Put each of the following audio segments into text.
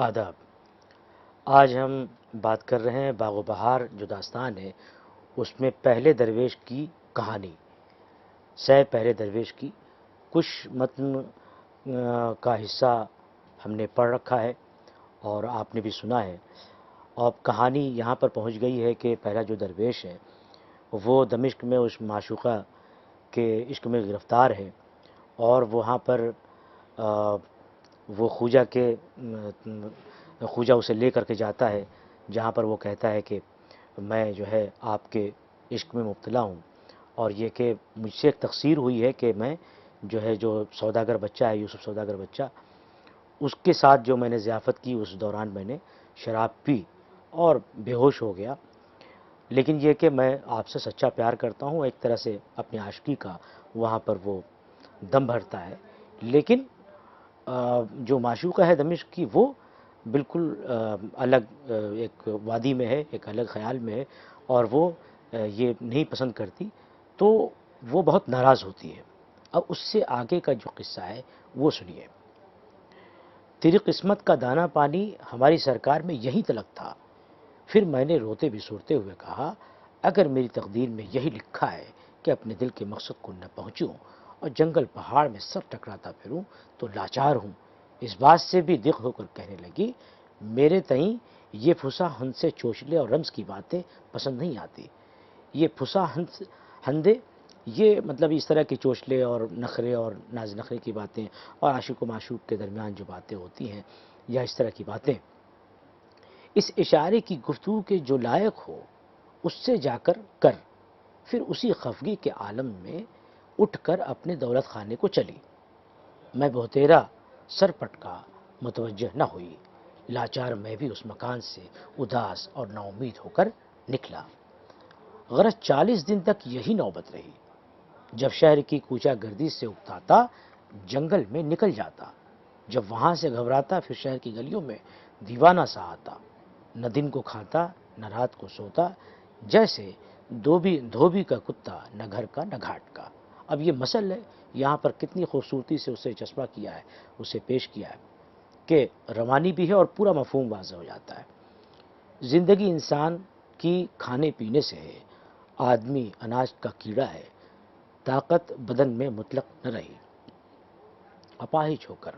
آداب۔ آج ہم بات کر رہے ہیں باغ و بہار جو داستان ہے اس میں پہلے درویش کی کہانی، سہ پہلے درویش کی کچھ متن کا حصہ ہم نے پڑھ رکھا ہے اور آپ نے بھی سنا ہے۔ اور کہانی یہاں پر پہنچ گئی ہے کہ پہلا جو درویش ہے وہ دمشق میں اس معشوقہ کے عشق میں گرفتار ہے اور وہاں پر وہ خوجہ اسے لے کر کے جاتا ہے، جہاں پر وہ کہتا ہے کہ میں جو ہے آپ کے عشق میں مبتلا ہوں، اور یہ کہ مجھ سے ایک تقصیر ہوئی ہے کہ میں جو ہے جو سوداگر بچہ ہے، یوسف سوداگر بچہ، اس کے ساتھ جو میں نے ضیافت کی اس دوران میں نے شراب پی اور بے ہوش ہو گیا، لیکن یہ کہ میں آپ سے سچا پیار کرتا ہوں، ایک طرح سے اپنی عاشقی کا وہاں پر وہ دم بھرتا ہے، لیکن جو معشوقہ ہے دمشق کی وہ بالکل الگ ایک وادی میں ہے، ایک الگ خیال میں ہے، اور وہ یہ نہیں پسند کرتی، تو وہ بہت ناراض ہوتی ہے۔ اب اس سے آگے کا جو قصہ ہے وہ سنیے۔ تیری قسمت کا دانہ پانی ہماری سرکار میں یہی تلک تھا، پھر میں نے روتے بسورتے ہوئے کہا اگر میری تقدیر میں یہی لکھا ہے کہ اپنے دل کے مقصد کو نہ پہنچوں اور جنگل پہاڑ میں سب ٹکراتا پھروں تو لاچار ہوں۔ اس بات سے بھی دق ہو کر کہنے لگی میرے تئیں یہ پھسا ہند سے چوچلے اور رمز کی باتیں پسند نہیں آتی۔ یہ پھسا ہندے یہ مطلب اس طرح کے چوچلے اور نخرے اور ناز نخرے کی باتیں اور عاشق و معشوق کے درمیان جو باتیں ہوتی ہیں یا اس طرح کی باتیں، اس اشارے کی گفتگو کے جو لائق ہو اس سے جا کر کر، پھر اسی خفگی کے عالم میں اٹھ کر اپنے دولت خانے کو چلی۔ میں بہتیرا سر پٹکا متوجہ نہ ہوئی، لاچار میں بھی اس مکان سے اداس اور نا امید ہو کر نکلا۔ غرض 40 دن تک یہی نوبت رہی۔ جب شہر کی کوچہ گردی سے اکتاتا جنگل میں نکل جاتا، جب وہاں سے گھبراتا پھر شہر کی گلیوں میں دیوانہ سا آتا، نہ دن کو کھاتا نہ رات کو سوتا، جیسے دھوبی کا کتا، نہ گھر کا نہ گھاٹ کا۔ اب یہ مسئلہ ہے یہاں پر کتنی خوبصورتی سے اسے چسپاں کیا ہے، اسے پیش کیا ہے کہ روانی بھی ہے اور پورا مفہوم واضح ہو جاتا ہے۔ زندگی انسان کی کھانے پینے سے ہے، آدمی اناج کا کیڑا ہے، طاقت بدن میں مطلق نہ رہی۔ اپاہج ہو کر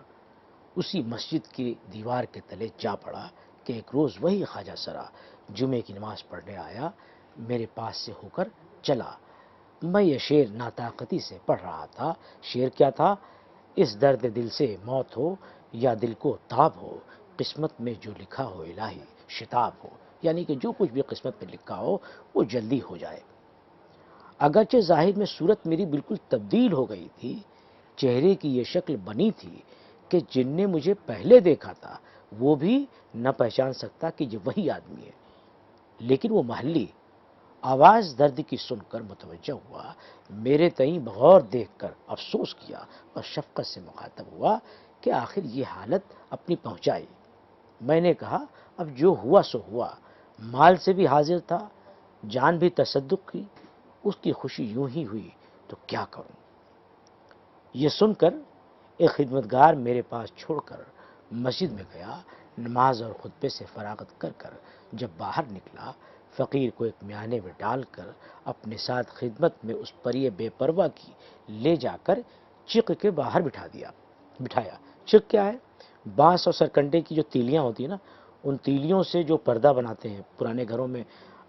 اسی مسجد کی دیوار کے تلے جا پڑا کہ ایک روز وہی خواجہ سرا جمعے کی نماز پڑھنے آیا، میرے پاس سے ہو کر چلا۔ میں یہ شعر ناطاقتی سے پڑھ رہا تھا۔ شعر کیا تھا؟ اس درد دل سے موت ہو یا دل کو تاب ہو، قسمت میں جو لکھا ہو الہی شتاب ہو، یعنی کہ جو کچھ بھی قسمت میں لکھا ہو وہ جلدی ہو جائے۔ اگرچہ ظاہر میں صورت میری بالکل تبدیل ہو گئی تھی، چہرے کی یہ شکل بنی تھی کہ جن نے مجھے پہلے دیکھا تھا وہ بھی نہ پہچان سکتا کہ یہ وہی آدمی ہے، لیکن وہ محلی آواز درد کی سن کر متوجہ ہوا، میرے تئیں بغور دیکھ کر افسوس کیا اور شفقت سے مخاطب ہوا کہ آخر یہ حالت اپنی پہنچائی۔ میں نے کہا اب جو ہوا سو ہوا، مال سے بھی حاضر تھا، جان بھی تصدق کی، اس کی خوشی یوں ہی ہوئی تو کیا کروں۔ یہ سن کر ایک خدمتگار میرے پاس چھوڑ کر مسجد میں گیا۔ نماز اور خطبے سے فراغت کر کر جب باہر نکلا، فقیر کو ایک میانے میں ڈال کر اپنے ساتھ خدمت میں اس پری بے پرواہ کی لے جا کر چک کے باہر بٹھایا۔ چک کیا ہے؟ بانس اور سرکنڈے کی جو تیلیاں ہوتی ہیں نا، ان تیلیوں سے جو پردہ بناتے ہیں پرانے گھروں میں،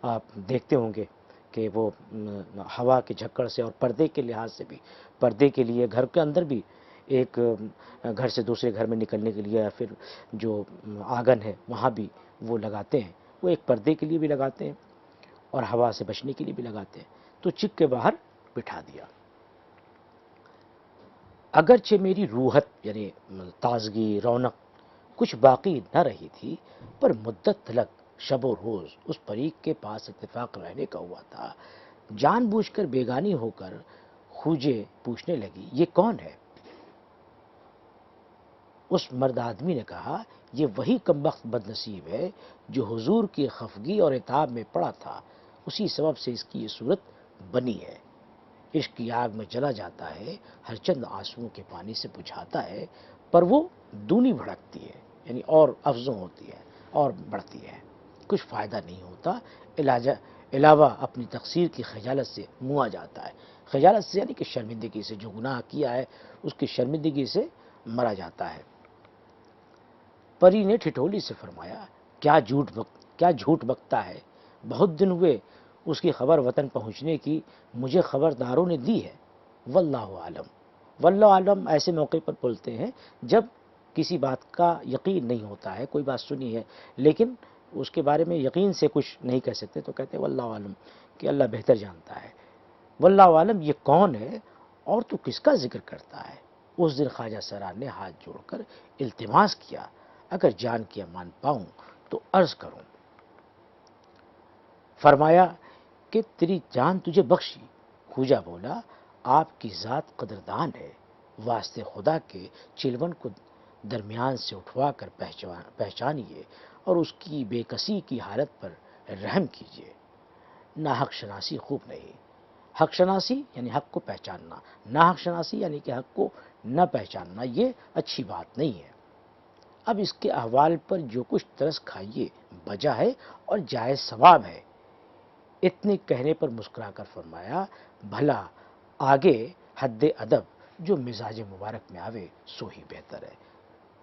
آپ دیکھتے ہوں گے کہ وہ ہوا کے جھکڑ سے اور پردے کے لحاظ سے بھی، پردے کے لیے گھر کے اندر بھی ایک گھر سے دوسرے گھر میں نکلنے کے لیے یا پھر جو آنگن ہے وہاں بھی وہ لگاتے ہیں، وہ ایک پردے کے لیے بھی لگاتے ہیں اور ہوا سے بچنے کے لیے بھی لگاتے ہیں۔ تو چک کے باہر بٹھا دیا۔ اگرچہ میری روحت یعنی تازگی رونق کچھ باقی نہ رہی تھی، پر مدت تلک شب و روز اس پریک کے پاس اتفاق رہنے کا ہوا تھا۔ جان بوجھ کر بیگانی ہو کر خوجے پوچھنے لگی یہ کون ہے؟ اس مرد آدمی نے کہا یہ وہی کمبخت بد نصیب ہے جو حضور کی خفگی اور عتاب میں پڑا تھا، اسی سبب سے اس کی یہ صورت بنی ہے۔ عشق کی آگ میں جلا جاتا ہے، ہر چند آنسوؤں کے پانی سے بجھاتا ہے، پر وہ دونی بھڑکتی ہے۔ یعنی اور افزوں ہوتی ہے اور بڑھتی ہے، کچھ فائدہ نہیں ہوتا، علاوہ اپنی تقصیر کی خجالت سے منہ جاتا ہے۔ خجالت سے یعنی کہ شرمندگی سے، جو گناہ کیا ہے اس کی شرمندگی سے مرا جاتا ہے۔ پری نے ٹھٹولی سے فرمایا، کیا جھوٹ بکتا ہے، بہت دن ہوئے اس کی خبر وطن پہنچنے کی، مجھے خبرداروں نے دی ہے، واللہ عالم۔ واللہ عالم ایسے موقع پر بولتے ہیں جب کسی بات کا یقین نہیں ہوتا ہے، کوئی بات سنی ہے لیکن اس کے بارے میں یقین سے کچھ نہیں کہہ سکتے تو کہتے ہیں واللہ عالم، کہ اللہ بہتر جانتا ہے۔ واللہ عالم یہ کون ہے اور تو کس کا ذکر کرتا ہے؟ اس دن خواجہ سرا نے ہاتھ جوڑ کر التماس کیا، اگر جان کے امان پاؤں تو عرض کروں۔ فرمایا کہ تیری جان تجھے بخشی۔ خوجا بولا، آپ کی ذات قدردان ہے، واسطے خدا کے چلون کو درمیان سے اٹھوا کر پہچانیے اور اس کی بے کسی کی حالت پر رحم کیجیے۔ ناحق شناسی خوب نہیں، حق شناسی یعنی حق کو پہچاننا، ناحق شناسی یعنی کہ حق کو نہ پہچاننا، یہ اچھی بات نہیں ہے۔ اب اس کے احوال پر جو کچھ ترس کھائیے بجا ہے اور جائز ثواب ہے۔ اتنے کہنے پر مسکرا کر فرمایا، بھلا آگے حد ادب جو مزاج مبارک میں آوے سو ہی بہتر ہے۔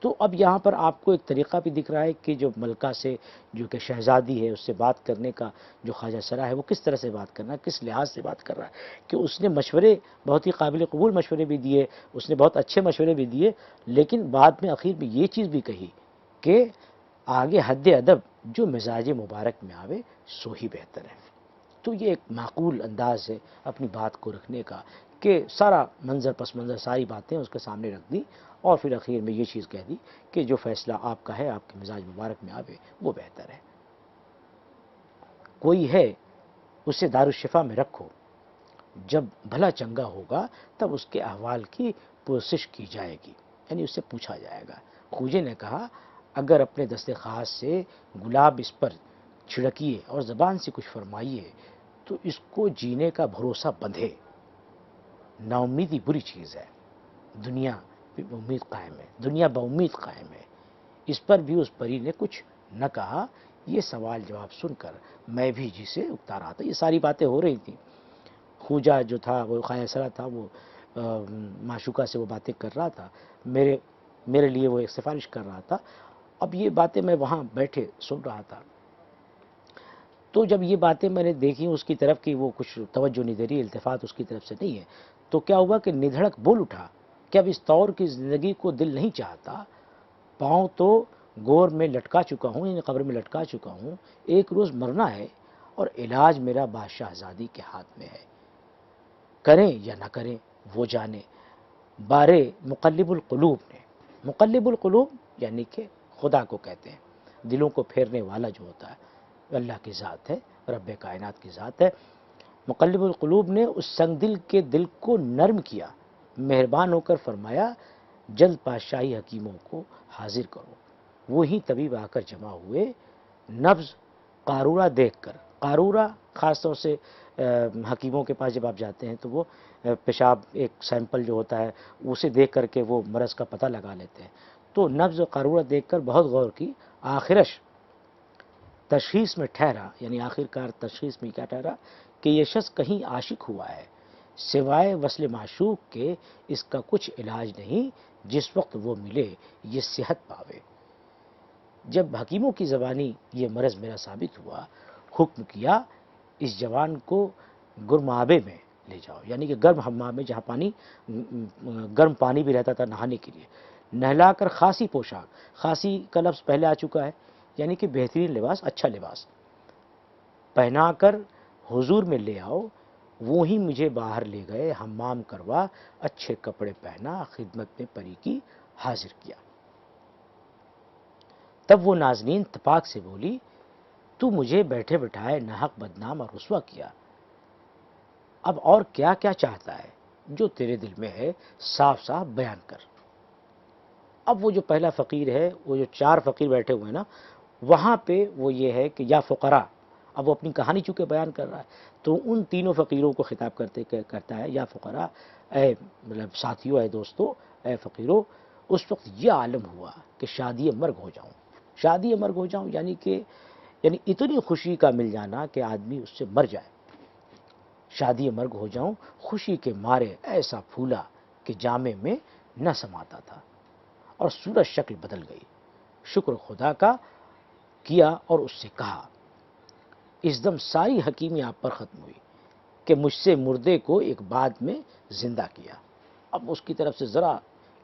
تو اب یہاں پر آپ کو ایک طریقہ بھی دکھ رہا ہے کہ جو ملکہ سے، جو کہ شہزادی ہے، اس سے بات کرنے کا جو خواجہ سرا ہے وہ کس طرح سے بات کرنا ہے، کس لحاظ سے بات کر رہا ہے، کہ اس نے مشورے، بہت ہی قابل قبول مشورے بھی دیے، اس نے بہت اچھے مشورے بھی دیے، لیکن بعد میں اخیر میں یہ چیز بھی کہی کہ آگے حد ادب جو مزاج مبارک میں آوے سو ہی بہتر ہے۔ تو یہ ایک معقول انداز ہے اپنی بات کو رکھنے کا، کہ سارا منظر پس منظر ساری باتیں اس کے سامنے رکھ دی اور پھر اخیر میں یہ چیز کہہ دی کہ جو فیصلہ آپ کا ہے، آپ کے مزاج مبارک میں آوے وہ بہتر ہے۔ کوئی ہے اسے دارالشفا میں رکھو، جب بھلا چنگا ہوگا تب اس کے احوال کی پرسش کی جائے گی، یعنی اس سے پوچھا جائے گا۔ خوجے نے کہا، اگر اپنے دست خاص سے گلاب اس پر چھڑکیے اور زبان سے کچھ فرمائیے تو اس کو جینے کا بھروسہ بندھے۔ نا امیدی بری چیز ہے، دنیا بھی امید قائم ہے، دنیا بامید قائم ہے۔ اس پر بھی اس پری نے کچھ نہ کہا۔ یہ سوال جواب سن کر میں بھی جسے اکتا رہا تھا، یہ ساری باتیں ہو رہی تھیں۔ خوجا جو تھا وہ خواجہ سرا تھا، وہ معشوقہ سے وہ باتیں کر رہا تھا، میرے لیے وہ ایک سفارش کر رہا تھا۔ اب یہ باتیں میں وہاں بیٹھے سن رہا تھا، تو جب یہ باتیں میں نے دیکھی اس کی طرف کہ وہ کچھ توجہ نہیں دے رہی، التفات اس کی طرف سے نہیں ہے، تو کیا ہوا کہ ندھڑک بول اٹھا کہ اب اس طور کی زندگی کو دل نہیں چاہتا، پاؤں تو گور میں لٹکا چکا ہوں، یعنی قبر میں لٹکا چکا ہوں، ایک روز مرنا ہے اور علاج میرا بادشاہ زادی کے ہاتھ میں ہے، کریں یا نہ کریں وہ جانے۔ بارے مقلب القلوب نے، مقلب القلوب یعنی کہ خدا کو کہتے ہیں، دلوں کو پھیرنے والا جو ہوتا ہے، اللہ کی ذات ہے، رب کائنات کی ذات ہے۔ مقلب القلوب نے اس سنگ دل کے دل کو نرم کیا، مہربان ہو کر فرمایا، جلد پادشاہی حکیموں کو حاضر کرو۔ وہی طبیب آ کر جمع ہوئے، نبض قارورہ دیکھ کر، قارورہ خاص طور سے حکیموں کے پاس جب آپ جاتے ہیں تو وہ پیشاب ایک سیمپل جو ہوتا ہے اسے دیکھ کر کے وہ مرض کا پتہ لگا لیتے ہیں، تو نبض قارورہ دیکھ کر بہت غور کی، آخرش تشخیص میں ٹھہرا، یعنی آخر کار تشخیص میں کیا ٹھہرا کہ یہ شخص کہیں عاشق ہوا ہے، سوائے وصل معشوق کے اس کا کچھ علاج نہیں، جس وقت وہ ملے یہ صحت پاوے۔ جب حکیموں کی زبانی یہ مرض میرا ثابت ہوا، حکم کیا اس جوان کو گرم آبے میں لے جاؤ، یعنی کہ گرم حمام میں جہاں پانی گرم پانی بھی رہتا تھا نہانے کے لیے، نہلا کر خاصی پوشاک، خاصی کا لفظ پہلے آ چکا ہے، یعنی کہ بہترین لباس، اچھا لباس پہنا کر حضور میں لے آؤ۔ وہی مجھے باہر لے گئے، حمام کروا، اچھے کپڑے پہنا، خدمت میں پری کی حاضر کیا۔ تب وہ نازنین تپاک سے بولی، تو مجھے بیٹھے بٹھائے ناحق بدنام اور رسوا کیا، اب اور کیا کیا چاہتا ہے، جو تیرے دل میں ہے صاف صاف بیان کر۔ اب وہ جو پہلا فقیر ہے، وہ جو چار فقیر بیٹھے ہوئے ہیں نا، وہاں پہ وہ یہ ہے کہ یا فقراء، اب وہ اپنی کہانی چونکہ بیان کر رہا ہے تو ان تینوں فقیروں کو خطاب کرتا ہے، یا فقراء، اے مطلب ساتھیوں، اے دوستو، اے فقیروں، اس وقت یہ عالم ہوا کہ شادی مرگ ہو جاؤں، شادی مرگ ہو جاؤں، یعنی اتنی خوشی کا مل جانا کہ آدمی اس سے مر جائے، شادی مرگ ہو جاؤں، خوشی کے مارے ایسا پھولا کہ جامے میں نہ سماتا تھا، اور صورت شکل بدل گئی۔ شکر خدا کا کیا اور اس سے کہا، اس دم ساری حکیمی آپ پر ختم ہوئی کہ مجھ سے مردے کو ایک بعد میں زندہ کیا۔ اب اس کی طرف سے ذرا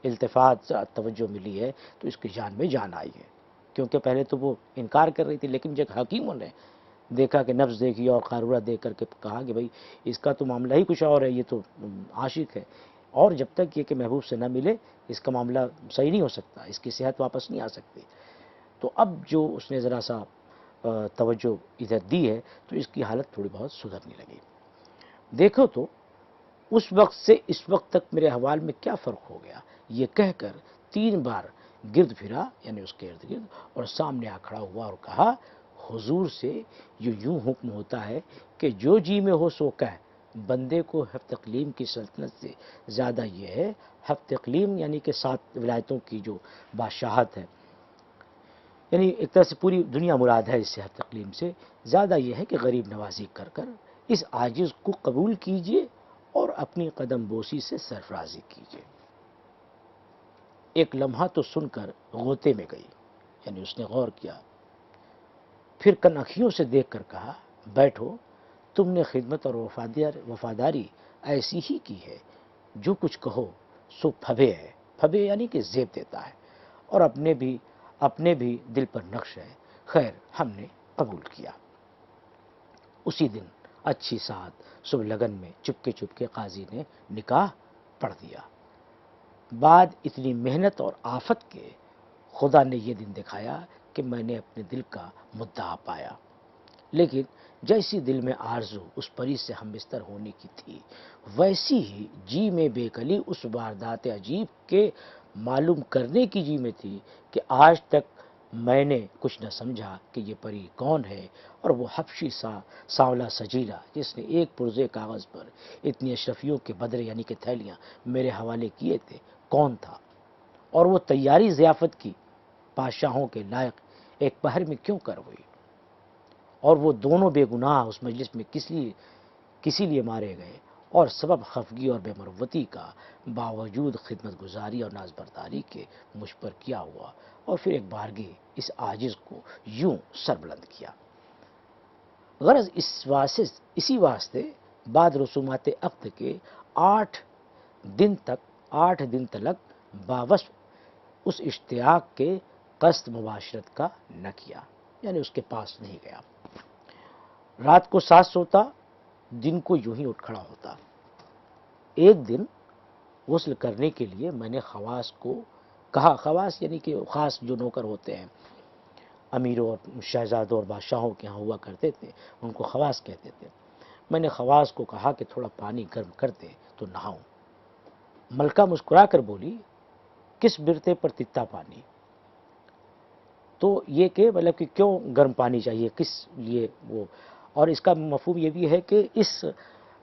التفات، ذرا توجہ ملی ہے تو اس کی جان میں جان آئی ہے، کیونکہ پہلے تو وہ انکار کر رہی تھی، لیکن جب حکیموں نے دیکھا کہ نبض دیکھی اور قارورہ دیکھ کر کے کہا کہ بھئی اس کا تو معاملہ ہی کچھ اور ہے، یہ تو عاشق ہے، اور جب تک یہ کہ محبوب سے نہ ملے اس کا معاملہ صحیح نہیں ہو سکتا، اس کی صحت واپس نہیں آ سکتی۔ تو اب جو اس نے ذرا سا توجہ ادھر دی ہے تو اس کی حالت تھوڑی بہت سدھرنے لگی۔ دیکھو تو اس وقت سے اس وقت تک میرے حوال میں کیا فرق ہو گیا، یہ کہہ کر 3 بار گرد پھرا، یعنی اس کے ارد گرد، اور سامنے آ کھڑا ہوا اور کہا، حضور سے یوں حکم ہوتا ہے کہ جو جی میں ہو سو کہہ، بندے کو ہفت اقلیم کی سلطنت سے زیادہ یہ ہے، ہفت اقلیم یعنی کہ 7 ولایتوں کی جو بادشاہت ہے، یعنی ایک طرح سے پوری دنیا مراد ہے اس سے، ہفت اقلیم سے زیادہ یہ ہے کہ غریب نوازی کر کر اس عاجز کو قبول کیجئے اور اپنی قدم بوسی سے سرفرازی کیجئے۔ ایک لمحہ تو سن کر غوطے میں گئی، یعنی اس نے غور کیا، پھر کن اکھیوں سے دیکھ کر کہا، بیٹھو، تم نے خدمت اور وفاداری ایسی ہی کی ہے، جو کچھ کہو سو پھبے ہے، پھبے یعنی کہ زیب دیتا ہے، اور اپنے بھی دل پر نقش ہے، خیر ہم نے قبول کیا۔ اسی دن اچھی ساتھ صبح لگن میں چپ کے قاضی نے نکاح پڑھ دیا۔ بعد اتنی محنت اور آفت کے خدا نے یہ دن دکھایا کہ میں نے اپنے دل کا مدعا پایا، لیکن جیسی دل میں آرزو اس پری سے ہم بستر ہونے کی تھی، ویسی ہی جی میں بے کلی اس واردات عجیب کے معلوم کرنے کی جی میں تھی کہ آج تک میں نے کچھ نہ سمجھا کہ یہ پری کون ہے، اور وہ حبشی سانولا سجیلا جس نے ایک پرزے کاغذ پر اتنی اشرفیوں کے بدرے یعنی کہ تھیلیاں میرے حوالے کیے تھے کون تھا، اور وہ تیاری ضیافت کی بادشاہوں کے لائق ایک پہر میں کیوں کر ہوئی، اور وہ دونوں بے گناہ اس مجلس میں کسی لیے مارے گئے، اور سبب خفگی اور بے مروتی کا باوجود خدمت گزاری اور ناز برداری کے مجھ پر کیا ہوا، اور پھر ایک بارگی اس عاجز کو یوں سر بلند کیا۔ غرض اسی واسطے بعد رسومات عقد کے 8 دن تلک باوصف اس اشتیاق کے قصد مباشرت کا نہ کیا، یعنی اس کے پاس نہیں گیا۔ رات کو ساتھ سوتا، دن کو یوں ہی اٹھ کھڑا ہوتا۔ ایک دن غسل کرنے کے لیے میں نے خواص کو کہا، خواص یعنی کہ خاص جو نوکر ہوتے ہیں، امیروں اور شہزادوں اور بادشاہوں کے ہاں ہوا کرتے تھے، ان کو خواص کہتے تھے، میں نے خواص کو کہا کہ تھوڑا پانی گرم کر دے تو نہاؤں۔ ملکہ مسکرا کر بولی، کس برتے پر تتا پانی؟ تو یہ کہ مطلب کہ کیوں گرم پانی چاہیے، کس لیے وہ، اور اس کا مفہوم یہ بھی ہے کہ اس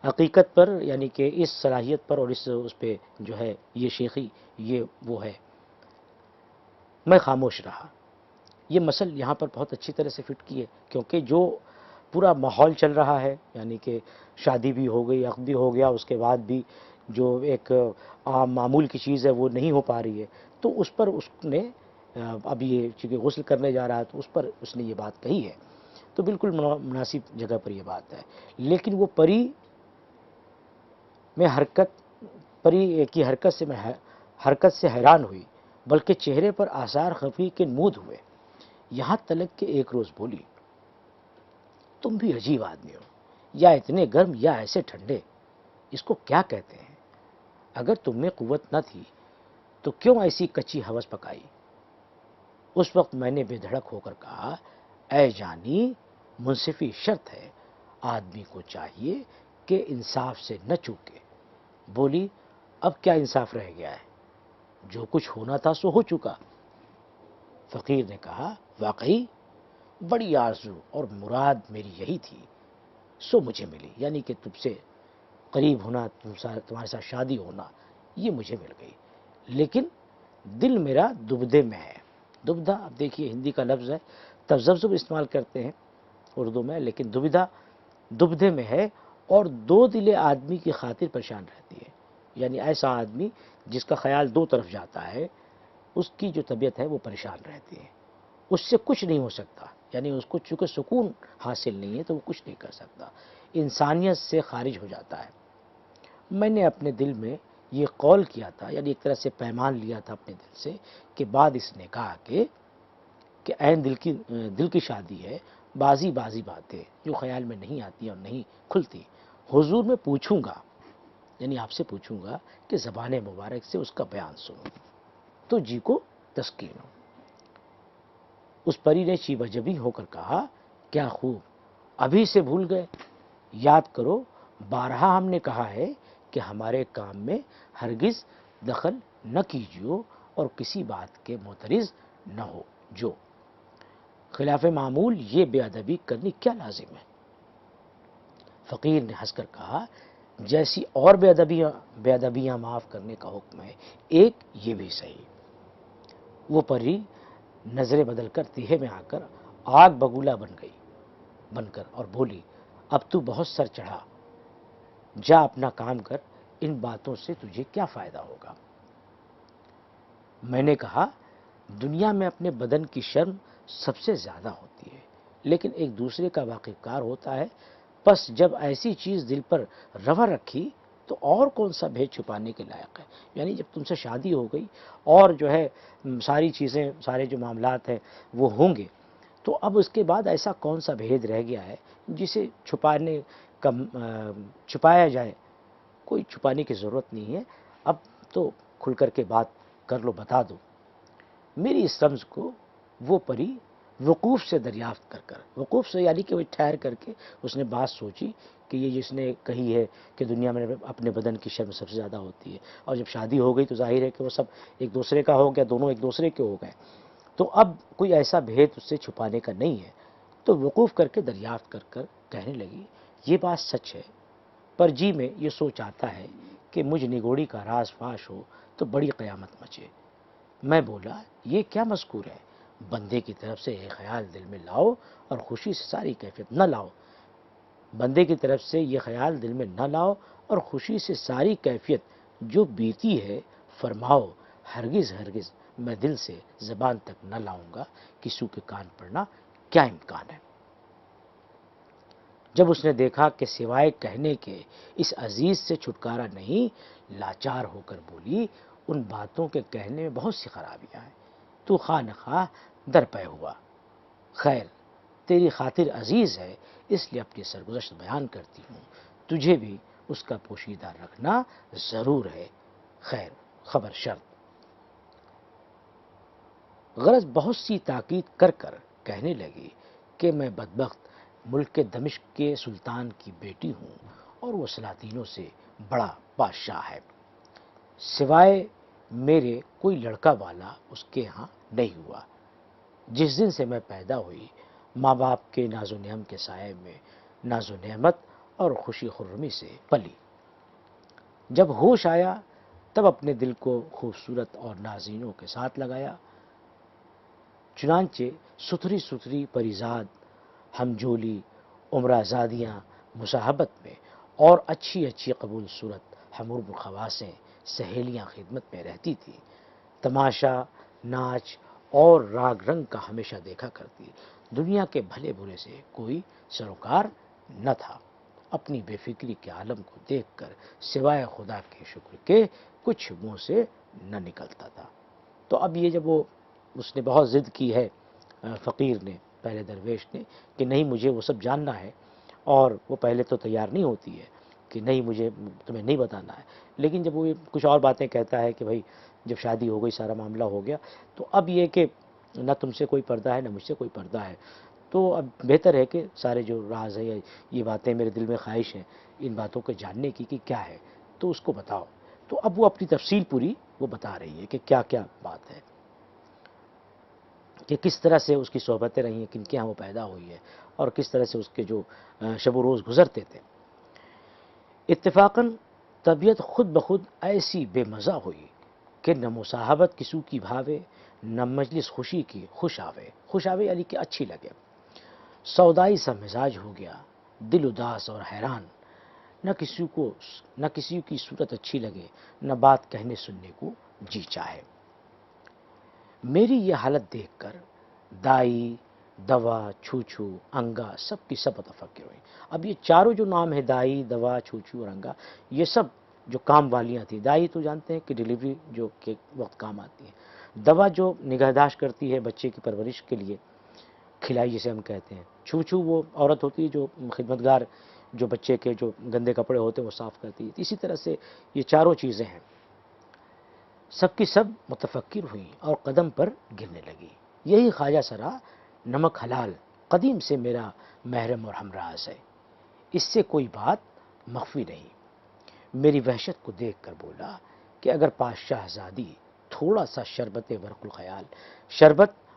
حقیقت پر یعنی کہ اس صلاحیت پر اور اس پہ جو ہے یہ شیخی یہ وہ ہے۔ میں خاموش رہا۔ یہ مسئلہ یہاں پر بہت اچھی طرح سے فٹ کی ہے، کیونکہ جو پورا ماحول چل رہا ہے، یعنی کہ شادی بھی ہو گئی، عقد بھی ہو گیا، اس کے بعد بھی جو ایک عام معمول کی چیز ہے وہ نہیں ہو پا رہی ہے، تو اس پر اس نے اب یہ چونکہ غسل کرنے جا رہا ہے تو اس پر اس نے یہ بات کہی ہے، تو بالکل مناسب جگہ پر یہ بات ہے۔ لیکن وہ پری کی حرکت سے حیران ہوئی، بلکہ چہرے پر آثار خفی کے نمود ہوئے، یہاں تلک کہ ایک روز بولی، تم بھی عجیب آدمی ہو، یا اتنے گرم یا ایسے ٹھنڈے، اس کو کیا کہتے ہیں؟ اگر تم میں قوت نہ تھی تو کیوں ایسی کچی ہوس پکائی؟ اس وقت میں نے بے دھڑک ہو کر کہا، اے جانی، منصفی شرط ہے، آدمی کو چاہیے کہ انصاف سے نہ چوکے۔ بولی، اب کیا انصاف رہ گیا ہے؟ جو کچھ ہونا تھا سو ہو چکا۔ فقیر نے کہا، واقعی بڑی آرزو اور مراد میری یہی تھی، سو مجھے ملی، یعنی کہ تم سے قریب ہونا، تمہارے ساتھ شادی ہونا، یہ مجھے مل گئی، لیکن دل میرا دبدے میں ہے. دبدھا اب دیکھیے ہندی کا لفظ ہے, تذبذب استعمال کرتے ہیں اردو میں, لیکن دبدھا دبدے میں ہے اور دو دل آدمی کی خاطر پریشان رہتی ہے. یعنی ایسا آدمی جس کا خیال دو طرف جاتا ہے, اس کی جو طبیعت ہے وہ پریشان رہتی ہے, اس سے کچھ نہیں ہو سکتا. یعنی اس کو چونکہ سکون حاصل نہیں ہے تو وہ کچھ نہیں کر سکتا, انسانیت سے خارج ہو جاتا ہے. میں نے اپنے دل میں یہ قول کیا تھا, یعنی ایک طرح سے پیمان لیا تھا اپنے دل سے, کہ بعد اس نے کہا کہ عین دل کی شادی ہے, بازی باتیں جو خیال میں نہیں آتی اور نہیں کھلتی, حضور میں پوچھوں گا, یعنی آپ سے پوچھوں گا کہ زبان مبارک سے اس کا بیان سنوں تو جی کو تسکین ہو. اس پری نے چیبہ جبی ہو کر کہا, کیا خوب ابھی سے بھول گئے, یاد کرو بارہا ہم نے کہا ہے کہ ہمارے کام میں ہرگز دخل نہ کیجیو اور کسی بات کے معترض نہ ہو جو خلاف معمول یہ بے ادبی کرنی کیا لازم ہے. فقیر نے ہنس کر کہا, جیسی اور بے ادبیاں معاف کرنے کا حکم ہے, ایک یہ بھی صحیح. وہ پری نظریں بدل کر تیہے میں آ کر آگ بگولا بن کر اور بولی, اب تو بہت سر چڑھا, جا اپنا کام کر, ان باتوں سے تجھے کیا فائدہ ہوگا. میں نے کہا, دنیا میں اپنے بدن کی شرم سب سے زیادہ ہوتی ہے, لیکن ایک دوسرے کا واقف کار ہوتا ہے. بس جب ایسی چیز دل پر روا رکھی تو اور کون سا بھید چھپانے کے لائق ہے. یعنی جب تم سے شادی ہو گئی اور جو ہے ساری چیزیں, سارے جو معاملات ہیں وہ ہوں گے, تو اب اس کے بعد ایسا کون سا بھید رہ گیا ہے جسے چھپایا جائے. کوئی چھپانے کی ضرورت نہیں ہے, اب تو کھل کر کے بات کر لو, بتا دو. میری اس رمز کو وہ پری وقوف سے دریافت کر وقوف سے یعنی کہ وہ ٹھہر کر کے اس نے بات سوچی کہ یہ جس نے کہی ہے کہ دنیا میں اپنے بدن کی شرم سب سے زیادہ ہوتی ہے, اور جب شادی ہو گئی تو ظاہر ہے کہ وہ سب ایک دوسرے کا ہو گیا, دونوں ایک دوسرے کے ہو گئے, تو اب کوئی ایسا بھید اس سے چھپانے کا نہیں ہے. تو وقوف کر کے دریافت کر کہنے لگی, یہ بات سچ ہے, پر جی میں یہ سوچ آتا ہے کہ مجھ نگوڑی کا راز فاش ہو تو بڑی قیامت مچے. میں بولا, یہ کیا مذکور ہے, بندے کی طرف سے یہ خیال دل میں لاؤ اور خوشی سے ساری کیفیت نہ لاؤ. بندے کی طرف سے یہ خیال دل میں نہ لاؤ اور خوشی سے ساری کیفیت جو بیتی ہے فرماؤ, ہرگز میں دل سے زبان تک نہ لاؤں گا, کسی کے کان پڑنا کیا امکان ہے. جب اس نے دیکھا کہ سوائے کہنے کے اس عزیز سے چھٹکارا نہیں, لاچار ہو کر بولی, ان باتوں کے کہنے میں بہت سی خرابیاں ہیں, تو خواہ نخواہ درپے ہوا. خیر تیری خاطر عزیز ہے اس لیے اپنی سرگزشت بیان کرتی ہوں, تجھے بھی اس کا پوشیدہ رکھنا ضرور ہے. خیر خبر شرط. غرض بہت سی تاکید کر کہنے لگی کہ میں بدبخت ملک کے دمشق کے سلطان کی بیٹی ہوں اور وہ سلاطینوں سے بڑا بادشاہ ہے. سوائے میرے کوئی لڑکا والا اس کے ہاں نہیں ہوا. جس دن سے میں پیدا ہوئی ماں باپ کے ناز و نعم کے سائے میں ناز و نعمت اور خوشی خرمی سے پلی. جب ہوش آیا تب اپنے دل کو خوبصورت اور نازنینوں کے ساتھ لگایا. چنانچہ ستھری پریزاد ہمجولی عمرہ زادیاں مصاحبت میں اور اچھی قبول صورت حمور خواصیں سہیلیاں خدمت میں رہتی تھی. تماشا ناچ اور راگ رنگ کا ہمیشہ دیکھا کرتی. دنیا کے بھلے برے سے کوئی سروکار نہ تھا. اپنی بے فکری کے عالم کو دیکھ کر سوائے خدا کے شکر کے کچھ منہ سے نہ نکلتا تھا. تو اب یہ جب اس نے بہت ضد کی ہے فقیر نے, پہلے درویش نے, کہ نہیں مجھے وہ سب جاننا ہے, اور وہ پہلے تو تیار نہیں ہوتی ہے کہ نہیں مجھے تمہیں نہیں بتانا ہے, لیکن جب وہ کچھ اور باتیں کہتا ہے کہ بھائی جب شادی ہو گئی سارا معاملہ ہو گیا, تو اب یہ کہ نہ تم سے کوئی پردہ ہے نہ مجھ سے کوئی پردہ ہے, تو اب بہتر ہے کہ سارے جو راز ہے یا یہ باتیں میرے دل میں خواہش ہیں ان باتوں کو جاننے کی کہ کیا ہے تو اس کو بتاؤ. تو اب وہ اپنی تفصیل پوری وہ بتا رہی ہے کہ کیا کیا بات ہے, کہ کس طرح سے اس کی صحبتیں رہی ہیں, کن کے ہاں وہ پیدا ہوئی ہے, اور کس طرح سے اس کے جو شب و روز گزرتے تھے. اتفاقاً طبیعت خود بخود ایسی بے مزہ ہوئی کہ نہ مصاحبت کسو کی بھاوے، نہ مجلس خوشی کی خوش آوے۔ خوش آوے یعنی کہ اچھی لگے۔ سودائی سا مزاج ہو گیا، دل اداس اور حیران، نہ کسی کی صورت اچھی لگے، نہ بات کہنے سننے کو جی چاہے۔ میری یہ حالت دیکھ کر دائی، دوا، چھوچھو، انگا سب کی سب متفکر ہوئی۔ اب یہ چاروں جو نام ہے، دائی، دوا، چھوچھو اور انگا، یہ سب جو کام والیاں تھیں۔ دائی تو جانتے ہیں کہ ڈیلیوری جو کے وقت کام آتی ہے، دوا جو نگہداشت کرتی ہے بچے کی پرورش کے لیے، کھلائی جسے ہم کہتے ہیں، چھوچھو وہ عورت ہوتی ہے جو خدمتگار، جو بچے کے جو گندے کپڑے ہوتے ہیں وہ صاف کرتی ہے۔ اسی طرح سے یہ چاروں چیزیں ہیں، سب کی سب متفکر ہوئیں اور قدم پر گرنے لگی۔ یہی خواجہ سرا نمک حلال قدیم سے میرا محرم اور ہمراز ہے، اس سے کوئی بات مخفی نہیں۔ میری وحشت کو دیکھ کر بولا کہ اگر پادشاہ زادی تھوڑا سا شربت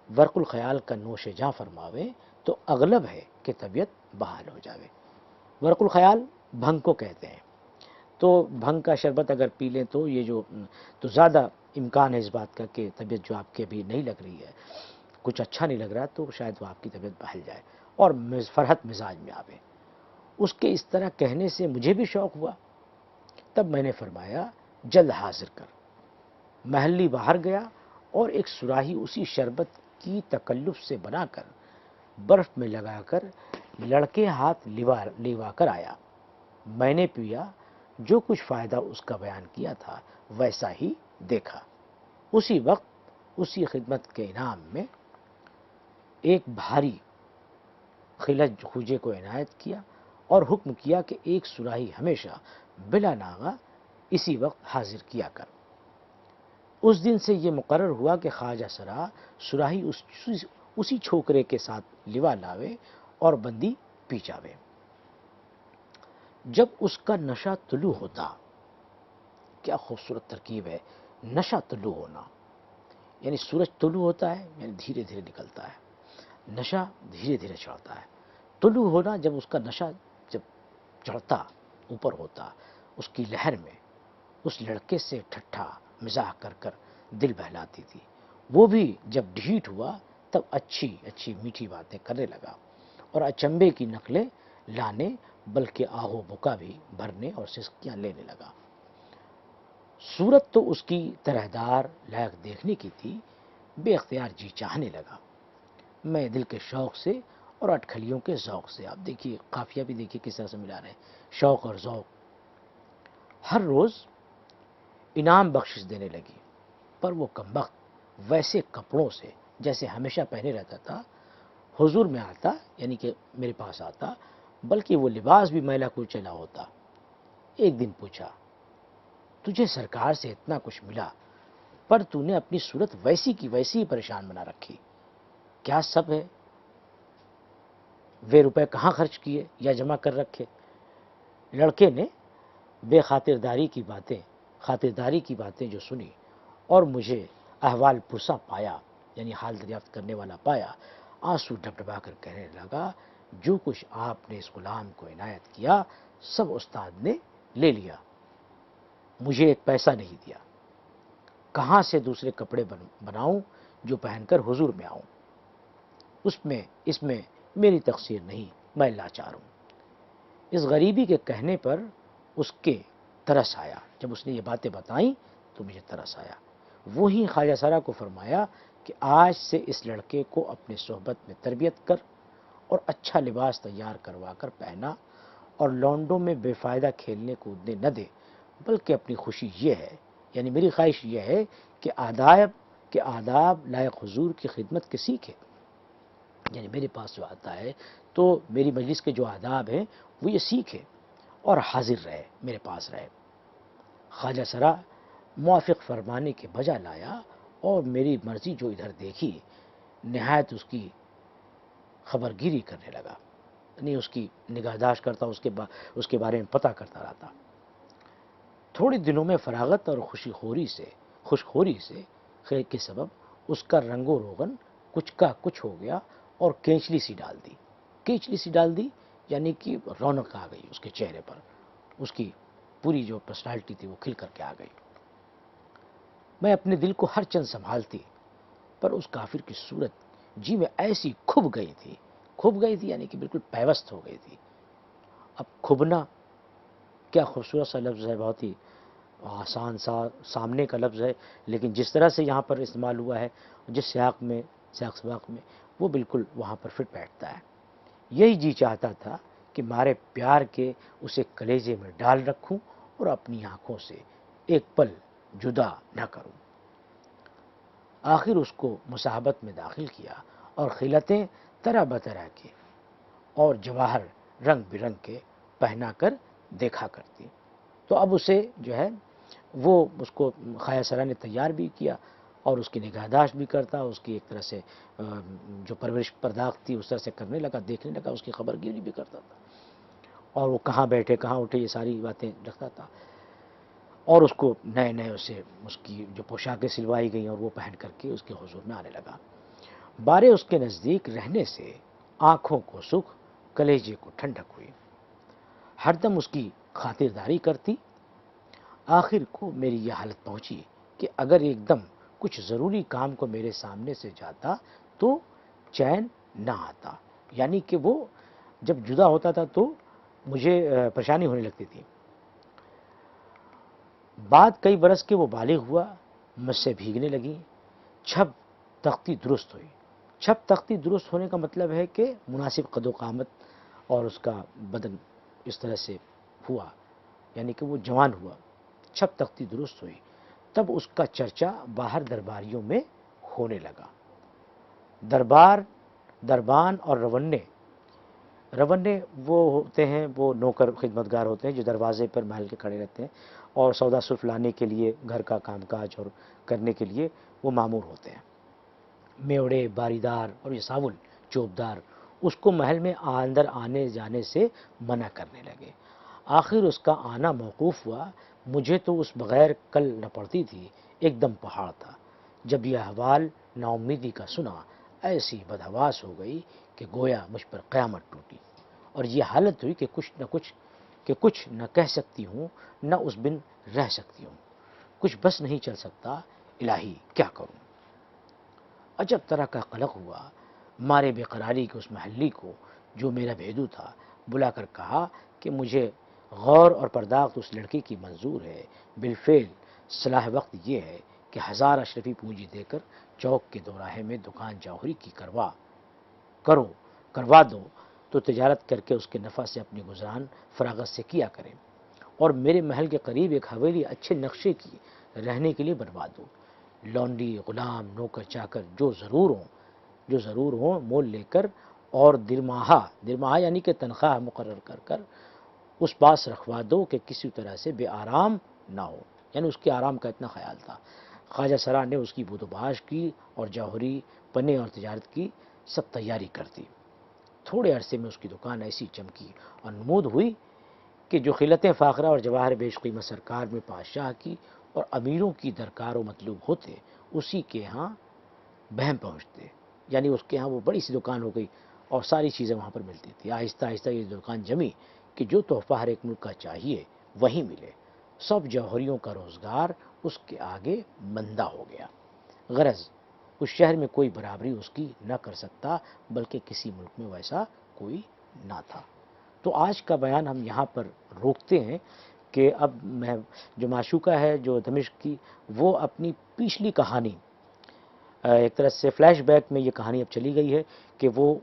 ورق الخیال کا نوش جاں فرماوے تو اغلب ہے کہ طبیعت بحال ہو جاوے۔ ورق الخیال بھنگ کو کہتے ہیں، تو بھنگ کا شربت اگر پی لیں تو زیادہ امکان ہے اس بات کا کہ طبیعت جو آپ کی ابھی نہیں لگ رہی ہے، کچھ اچھا نہیں لگ رہا، تو شاید وہ آپ کی طبیعت بہل جائے اور فرحت مزاج میں آوے۔ اس کے اس طرح کہنے سے مجھے بھی شوق ہوا، تب میں نے فرمایا جلد حاضر کر۔ محلی باہر گیا اور ایک سراہی اسی شربت کی تکلف سے بنا کر برف میں لگا کر لڑکے ہاتھ لیوا کر آیا۔ میں نے پیا، جو کچھ فائدہ اس کا بیان کیا تھا ویسا ہی دیکھا۔ اسی وقت اسی خدمت کے انعام میں ایک بھاری خلج خوجے کو عنایت کیا اور حکم کیا کہ ایک سراہی ہمیشہ بلا ناغہ اسی وقت حاضر کیا کر۔ اس دن سے یہ مقرر ہوا کہ خواجہ سرا سراہی اسی چھوکرے کے ساتھ لیوا لاوے اور بندی پی جاوے۔ جب اس کا نشہ طلوع ہوتا، کیا خوبصورت ترکیب ہے، نشہ طلوع ہونا، یعنی سورج طلوع ہوتا ہے یعنی دھیرے دھیرے نکلتا ہے، نشہ دھیرے دھیرے چڑھتا ہے۔ طلوع ہونا جب اس کا نشہ جب چڑھتا، اوپر ہوتا، اس کی لہر میں اس لڑکے سے ٹھٹھا مزاح کر کر دل بہلاتی تھی۔ وہ بھی جب ڈھیٹ ہوا تب اچھی اچھی میٹھی باتیں کرنے لگا اور اچنبے کی نقلیں لانے بلکہ آہو بکا بھی بھرنے اور سسکیاں لینے لگا۔ صورت تو اس کی طرحدار لائق دیکھنے کی تھی، بے اختیار جی چاہنے لگا۔ میں دل کے شوق سے اور اٹکھلیوں کے ذوق سے، آپ دیکھیے قافیہ بھی دیکھیے کس طرح سے ملا رہے ہیں، شوق اور ذوق۔ ہر روز انعام بخشش دینے لگی، پر وہ کمبخت ویسے کپڑوں سے جیسے ہمیشہ پہنے رہتا تھا حضور میں آتا، یعنی کہ میرے پاس آتا، بلکہ وہ لباس بھی میلا کچیلا ہوتا۔ ایک دن پوچھا، تجھے سرکار سے اتنا کچھ ملا پر تو نے اپنی صورت ویسی کی ویسی ہی پریشان بنا رکھی، کیا سب ہے؟ وہ روپے کہاں خرچ کیے یا جمع کر رکھے؟ لڑکے نے بے خاطرداری کی باتیں جو سنی اور مجھے احوال پرسا پایا، یعنی حال دریافت کرنے والا پایا، آنسو ڈبڈبا کر کہنے لگا، جو کچھ آپ نے اس غلام کو عنایت کیا سب استاد نے لے لیا، مجھے ایک پیسہ نہیں دیا، کہاں سے دوسرے کپڑے بناؤں جو پہن کر حضور میں آؤں؟ اس میں میری تقصیر نہیں، میں لاچار ہوں۔ اس غریبی کے کہنے پر اس کے ترس آیا، جب اس نے یہ باتیں بتائیں تو مجھے ترس آیا۔ وہی خواجہ سرا کو فرمایا کہ آج سے اس لڑکے کو اپنے صحبت میں تربیت کر اور اچھا لباس تیار کروا کر پہنا اور لونڈوں میں بے فائدہ کھیلنے کودنے نہ دے، بلکہ اپنی خوشی یہ ہے، یعنی میری خواہش یہ ہے کہ آداب لائق حضور کی خدمت کے سیکھے، یعنی میرے پاس جو آتا ہے تو میری مجلس کے جو آداب ہیں وہ یہ سیکھے اور حاضر رہے، میرے پاس رہے۔ خواجہ سرا موافق فرمانے کے بجا لایا اور میری مرضی جو ادھر دیکھی نہایت اس کی خبرگیری کرنے لگا، یعنی اس کی نگہداشت کرتا، اس کے بارے میں پتہ کرتا رہتا۔ تھوڑے دنوں میں فراغت اور خوشخوری سے خیر کے سبب اس کا رنگ و روغن کچھ کا کچھ ہو گیا اور کینچلی سی ڈال دی، یعنی کہ رونق آ گئی اس کے چہرے پر، اس کی پوری جو پرسنالٹی تھی وہ کھل کر کے آ گئی۔ میں اپنے دل کو ہر چند سنبھالتی، پر اس کافر کی صورت جی میں ایسی کھب گئی تھی یعنی کہ بالکل پیوست ہو گئی تھی۔ اب کھبنا کیا خوبصورت سا لفظ ہے، بہت ہی آسان سا سامنے کا لفظ ہے، لیکن جس طرح سے یہاں پر استعمال ہوا ہے، جس سیاق سباق میں، وہ بالکل وہاں پر فٹ بیٹھتا ہے۔ یہی جی چاہتا تھا کہ مارے پیار کے اسے کلیجے میں ڈال رکھوں اور اپنی آنکھوں سے ایک پل جدا نہ کروں۔ آخر اس کو مصاحبت میں داخل کیا اور خلعتیں طرح بطرح کے اور جواہر رنگ برنگ کے پہنا کر دیکھا کرتی۔ تو اب اسے جو ہے وہ اس کو خواجہ سرا نے تیار بھی کیا اور اس کی نگہداشت بھی کرتا، اس کی ایک طرح سے جو پرورش پرداخت تھی اس طرح سے کرنے لگا، دیکھنے لگا، اس کی خبر گیری بھی کرتا تھا، اور وہ کہاں بیٹھے کہاں اٹھے یہ ساری باتیں رکھتا تھا، اور اس کو نئے نئے اسے اس کی جو پوشاکیں سلوائی گئیں اور وہ پہن کر کے اس کے حضور میں آنے لگا۔ بارے اس کے نزدیک رہنے سے آنکھوں کو سکھ، کلیجے کو ٹھنڈک ہوئی، ہر دم اس کی خاطرداری کرتی۔ آخر کو میری یہ حالت پہنچی کہ اگر ایک دم کچھ ضروری کام کو میرے سامنے سے جاتا تو چین نہ آتا، یعنی کہ وہ جب جدا ہوتا تھا تو مجھے پریشانی ہونے لگتی تھی۔ بعد کئی برس کے وہ بالغ ہوا، مجھ سے بھیگنے لگی، چھپ تختی درست ہوئی۔ چھپ تختی درست ہونے کا مطلب ہے کہ مناسب قد و قامت اور اس کا بدن اس طرح سے ہوا، یعنی کہ وہ جوان ہوا، چھپ تختی درست ہوئی، تب اس کا چرچا باہر درباریوں میں ہونے لگا۔ دربان اور روننے وہ ہوتے ہیں، وہ نوکر خدمتگار ہوتے ہیں جو دروازے پر محل کے کھڑے رہتے ہیں اور سودا صرف لانے کے لیے، گھر کا کام کاج اور کرنے کے لیے وہ مامور ہوتے ہیں۔ میوڑے، باریدار اور یہ ساول چوبدار اس کو محل میں اندر آنے جانے سے منع کرنے لگے۔ آخر اس کا آنا موقوف ہوا۔ مجھے تو اس بغیر کل نہ پڑتی تھی، ایک دم پہاڑ تھا۔ جب یہ احوال نا امیدی کا سنا، ایسی بدحواس ہو گئی کہ گویا مجھ پر قیامت ٹوٹی، اور یہ حالت ہوئی کہ کچھ نہ کہہ سکتی ہوں، نہ اس بن رہ سکتی ہوں، کچھ بس نہیں چل سکتا، الہی کیا کروں۔ عجب طرح کا قلق ہوا۔ مارے بے قراری کے اس محلی کو جو میرا بھیدو تھا بلا کر کہا کہ مجھے غور اور پرداخت اس لڑکی کی منظور ہے، بالفعل صلاح وقت یہ ہے کہ 1000 اشرفی پونجی دے کر چوک کے دوراہے میں دکان جوہری کی کروا دو تو تجارت کر کے اس کے نفع سے اپنی گزران فراغت سے کیا کریں، اور میرے محل کے قریب ایک حویلی اچھے نقشے کی رہنے کے لیے بنوا دو۔ لونڈی، غلام، نوکر چاکر جو ضرور ہوں مول لے کر، اور درماہا یعنی کہ تنخواہ مقرر کر اس پاس رکھوا دو کہ کسی طرح سے بے آرام نہ ہو، یعنی اس کے آرام کا اتنا خیال تھا۔ خواجہ سرا نے اس کی بود و باش کی اور جوہری پنے اور تجارت کی سب تیاری کر دی۔ تھوڑے عرصے میں اس کی دکان ایسی چمکی اور نمود ہوئی کہ جو خلعتیں فاخرہ اور جواہر بیش قیمت سرکار میں پادشاہ کی اور امیروں کی درکار و مطلوب ہوتے، اسی کے ہاں بہم پہنچتے، یعنی اس کے ہاں وہ بڑی سی دکان ہو گئی اور ساری چیزیں وہاں پر ملتی تھی۔ آہستہ آہستہ یہ دکان جمی کہ جو تحفہ ہر ایک ملک کا چاہیے وہیں ملے۔ سب جوہریوں کا روزگار اس کے آگے مندہ ہو گیا۔ غرض اس شہر میں کوئی برابری اس کی نہ کر سکتا، بلکہ کسی ملک میں ویسا کوئی نہ تھا۔ تو آج کا بیان ہم یہاں پر روکتے ہیں کہ اب میں جو معشوقہ ہے جو دمشق کی، وہ اپنی پچھلی کہانی ایک طرح سے فلیش بیک میں یہ کہانی اب چلی گئی ہے کہ وہ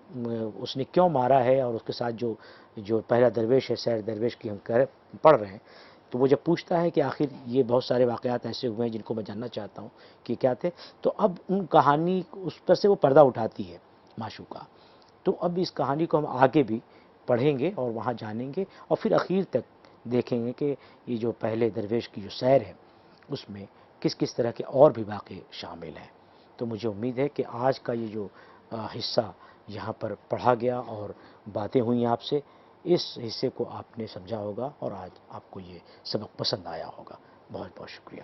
اس نے کیوں مارا ہے، اور اس کے ساتھ جو پہلا درویش ہے، سیر درویش کی ہم پڑھ رہے ہیں، تو وہ جب پوچھتا ہے کہ آخر یہ بہت سارے واقعات ایسے ہوئے ہیں جن کو میں جاننا چاہتا ہوں کہ کیا تھے، تو اب ان کہانی اس پر سے وہ پردہ اٹھاتی ہے معشوقہ۔ تو اب اس کہانی کو ہم آگے بھی پڑھیں گے اور وہاں جانیں گے، اور پھر اخیر تک دیکھیں گے کہ یہ جو پہلے درویش کی جو سیر ہے اس میں کس طرح کے اور بھی واقعے شامل ہیں۔ تو مجھے امید ہے کہ آج کا یہ جو حصہ یہاں پر پڑھا گیا اور باتیں ہوئیں آپ سے، اس حصے کو آپ نے سمجھا ہوگا اور آج آپ کو یہ سبق پسند آیا ہوگا۔ بہت بہت شکریہ۔